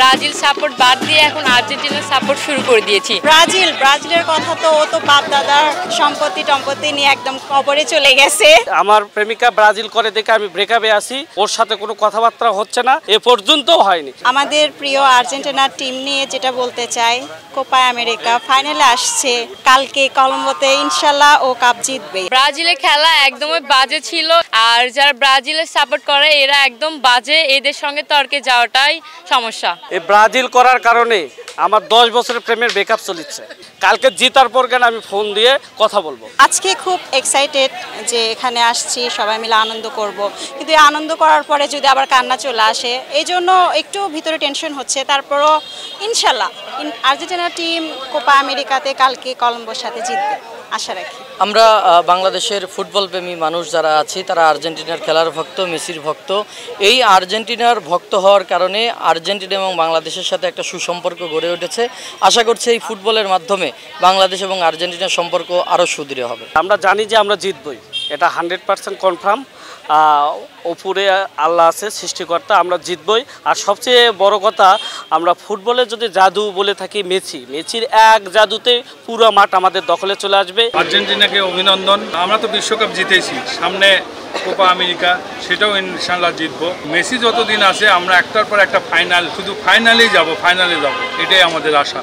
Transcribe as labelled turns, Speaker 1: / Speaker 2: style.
Speaker 1: Brazil support বাদ দিয়ে এখন আর্জেন্টিনা সাপোর্ট শুরু করে দিয়েছি।
Speaker 2: ব্রাজিলের কথা তো ও তো বাপ দাদার সম্পত্তি নিয়ে একদম কবরে চলে গেছে।
Speaker 3: আমার প্রেমিকা ব্রাজিল করে দেখে আমি ব্রেকআপে আছি, ওর সাথে কোনো কথাবার্তা হচ্ছে না, এ পর্যন্ত হয়নি।
Speaker 2: আমাদের প্রিয় আর্জেন্টিনার টিম নিয়ে যেটা বলতে চাই, কোপা আমেরিকা ফাইনালে আসছে কালকে কলম্বোতে, ইনশাল্লাহ ও কাপ জিতবে।
Speaker 1: ব্রাজিলের খেলা একদমই বাজে ছিল, আর যারা ব্রাজিলের সাপোর্ট করে এরা একদম বাজে, এদের সঙ্গে তর্কে যাওয়াটাই সমস্যা।
Speaker 3: এই ব্রাজিল করার কারণে আমার 10 বছরের প্রেমের ব্রেকআপ চলছে। কালকে জিতার পর কেন আমি ফোন দিয়ে কথা বলবো।
Speaker 2: আজকে খুব এক্সাইটেড যে এখানে আসছি, সবাই মিলে আনন্দ করব, কিন্তু এই আনন্দ করার পরে যদি আবার কান্না চলে আসে, এই জন্য একটু ভিতরে টেনশন হচ্ছে। তারপরও ইনশাল্লাহ আর্জেন্টিনা টিম কোপা আমেরিকাতে কালকে কলম্বোর সাথে জিতবে আশা রাখি।
Speaker 4: আমরা বাংলাদেশের ফুটবল প্রেমী মানুষ যারা আছি তারা আর্জেন্টিনার খেলার ভক্ত, মেসির ভক্ত। এই আর্জেন্টিনার ভক্ত হওয়ার কারণে আর্জেন্টিনা এবং বাংলাদেশের সাথে একটা সুসম্পর্ক গড়ে উঠেছে। আশা করছি এই ফুটবলের মাধ্যমে বাংলাদেশ এবং আর্জেন্টিনার সম্পর্ক আরও সুদৃঢ় হবে।
Speaker 3: আমরা জানি যে আমরা জিতবই, এটা 100% কনফার্ম। উপরে আল্লাহ আছে, সৃষ্টিকর্তা, আমরা জিতবই। আর সবচেয়ে বড় কথা, আমরা ফুটবলে যদি জাদু বলে থাকি মেসির এক জাদুতে পুরো মাঠ আমাদের দখলে চলে আসবে।
Speaker 5: আর্জেন্টিনাকে অভিনন্দন। আমরা তো বিশ্বকাপ জিতেছি, সামনে কোপা আমেরিকা, সেটাও ইনশাল্লাহ জিতবো। মেসি যতদিন আছে আমরা একটার পর একটা ফাইনাল, শুধু ফাইনালেই যাব, এটাই আমাদের আশা।